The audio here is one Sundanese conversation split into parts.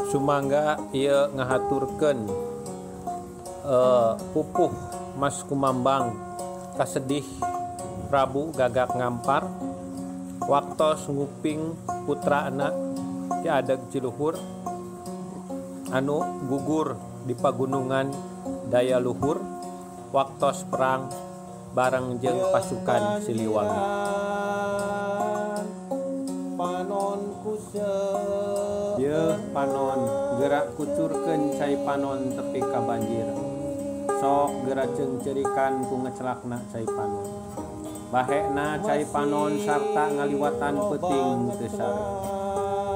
Sumangga ieu ngahaturkeun pupuh Mas Kumambang kasedih Prabu Gagak Ngampar waktos nguping putrana ti adeg ciluhur anu gugur di pagunungan daya luhur waktos perang bareng jeung pasukan Siliwangi. Ye panon gerak kucurkeun cai panon tepi ka banjir. Sok gerak ceung ceurikan ku ngecelakna cai panon. Bahena cai panon sarta ngaliwatan peuting teu sare.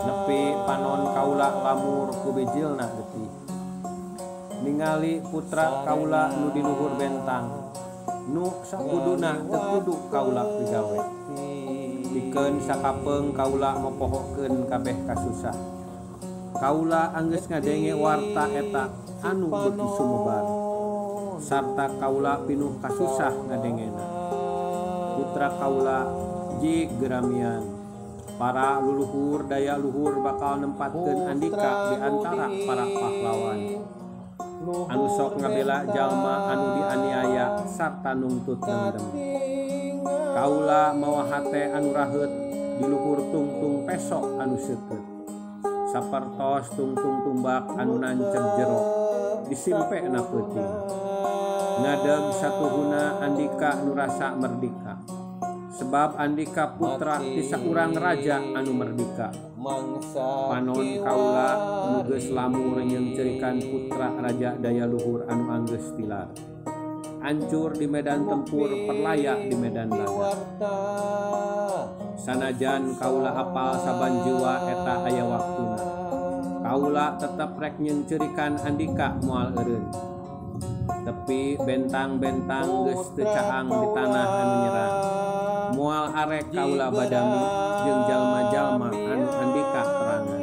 Nepi panon kaula lamur ku bijilna getih. Ningali putra kaula nu di luhur bentang. Nu sakuduna teu kudu kaula pigawe. Pikeun sakapeung kaula mopohokeun kabeh kasusah. Kaula anggeus ngadenge warta eta anu beuki sumebar. Sarta kaula pinuh kasusah ngadengena. Putra kaula jig geramian. Para luluhur daya luhur bakal nempatkeun andika di antara para pahlawan. Anu sok ngabela jalma anu dianiaya sarta nungtut dendem. Kaula mawa hate anu raheut di luhur tungtung pesok anu seukeut. Sapertos tungtung tumbak anu nancep jero disimpena peuting. Ngadeg satuhuna andika nu rasa merdeka. Sebab andika putra ti saurang raja anu merdeka. Panon kaula nu geus lamur jeung ceurikan putra raja daya luhur anu anggeus tilar. Ancur di medan tempur, perlaya di medan laga. Sanajan kaula apal saban jiwa eta aya waktuna. Kaula tetep rek nyeunceurikan andika moal eureun. Tepi bentang-bentang geus teu caang di tanah anu nyerang. Moal arek kaula badami jeung jalma-jalma anu andika perangan.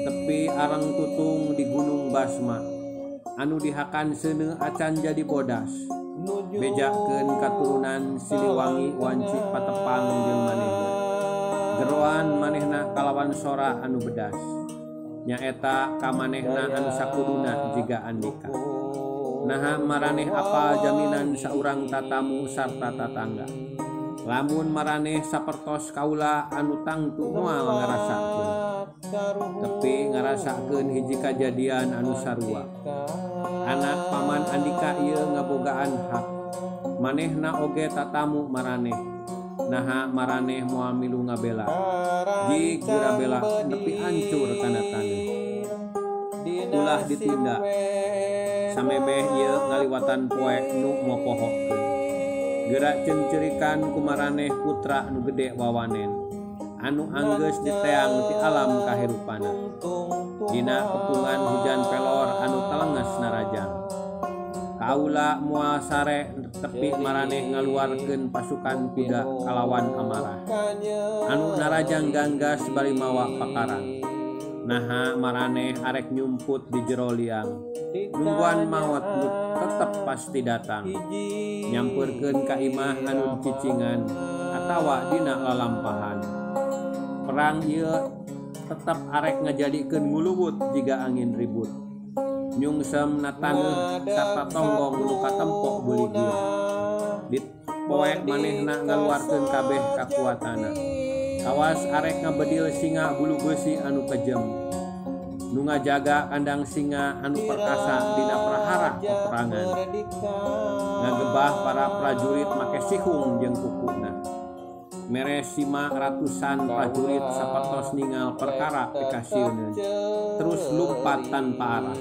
Tepi areng tutung di Gunung Basma anu dihakan seuneu acan jadi bodas. Bejakeun katurunan Siliwangi wanci patepang jeung manehna. Jeroan manehna kalawan sora anu bedas. Nyaeta ka manehna anu sakuduna jiga andika. Naha maraneh apal jaminan saurang tatamu sarta tatangga. Lamun maraneh sapertos kaula anu tangtu moal ngarasakeun. Tapi ngarasakeun hiji kajadian anu sarua. Anak paman andika ieu ngabogaan hak. Manehna oge tatamu maraneh. Naha maraneh moal milu ngabela. Jig dirabela nepi hancur tanda-tanda. Ulah ditindak. Samebeh ieu ngaliwatan poe nu mopohokeun. Gerak ceung-ceurikan ku maraneh putra nu gede wawanen. Anu anggeus diteang ti alam kahirupana. Dina kepungan hujan pelor anu telenges narajang. Kaula moal sare tepi maraneh ngaluarkeun pasukan kuda kalawan amarah. Anu narajang ganggas bari mawa pakarang. Naha maraneh arek nyumput di jero liang. Nungguan maot nu tetep pasti datang. Nyampeurkeun ka imah anu cicingan atawa dina lalampahan. Perang ieu tetep arek ngajadikeun nguluwut jiga angin ribut. Nyungsem nataneuh sarta tonggong nu katempo buligieun. Di poe manehna ngaluarkeun kabeh kakuatana. Awas arek ngabedil singa bulu beusi anu kejem. Nu ngajaga kandang singa anu perkasa dina prahara peperangan. Ngagebah para prajurit make sihung jeung kukuna. Mere simak ratusan prajurit sapertos ningal perkara pikasieun. Terus lumpat tanpa arah.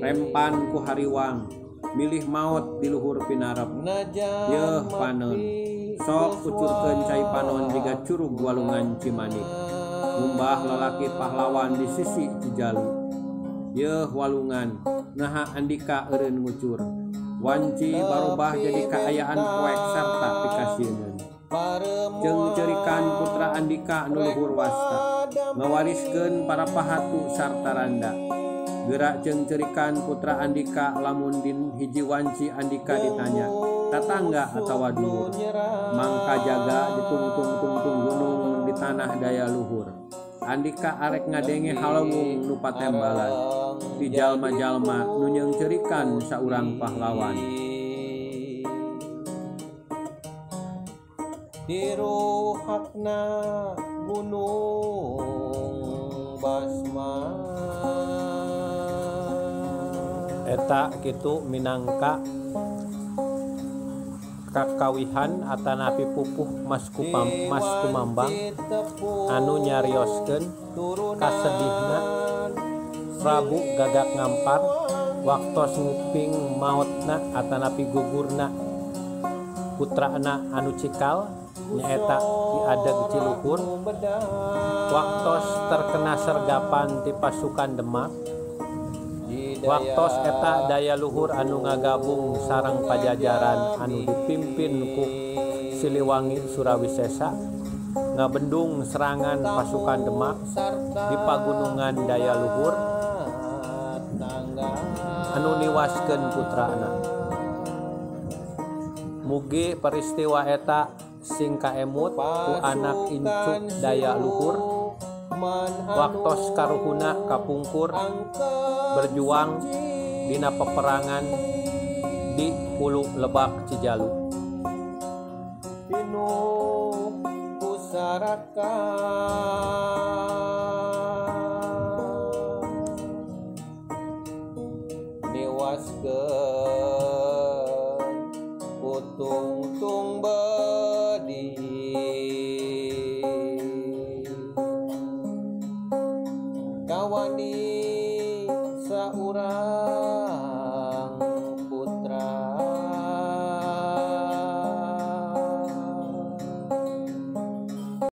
Rempan ku hariwang, milih maut di luhur pinarep. Yeuh panon, sok kucurkeun cai panon jiga curug walungan Cimanik. Ngumbah lalaki pahlawan di sisi Cijalu. Yeuh walungan, naha andika eureun ngucur. Wanci barubah jadi kaayaan poek sarta pikasieun. Jeung ceurikan putra andika nu luhur wasta. Ngawariskeun para pahatu sarta randa. Gerak jeung ceurikan putra andika lamun din hiji wanci andika ditanya tatangga atawa dulur mangka jaga ditungtung-tungtung gunung di tanah daya luhur Andika arek ngadenge halewung nu patembalan di jalma-jalma nu nyeungceurikan saurang pahlawan. Di ruhakna gunung Basma. Eta kitu minangka kakawihan atanapi pupuh Mas Kumambang anu nyarioskeun kasedihna Prabu Gagak Ngampar waktos nguping mautna atanapi gugurna putrana anu cikal nyaeta Ki Adeg Ciluhur waktos terkena sergapan ti pasukan Demak. Waktos eta daya luhur anu ngagabung sareng pajajaran anu dipimpin ku Siliwangi Surawisesa ngabendung serangan pasukan Demak di pagunungan daya luhur anu niwaskeun putrana. Mugi peristiwa eta sing kaemut ku anak incuk daya luhur waktos karuhuna kapungkur berjuang dina peperangan di Hulu Lebak Cijalu. Pinuh pusaraka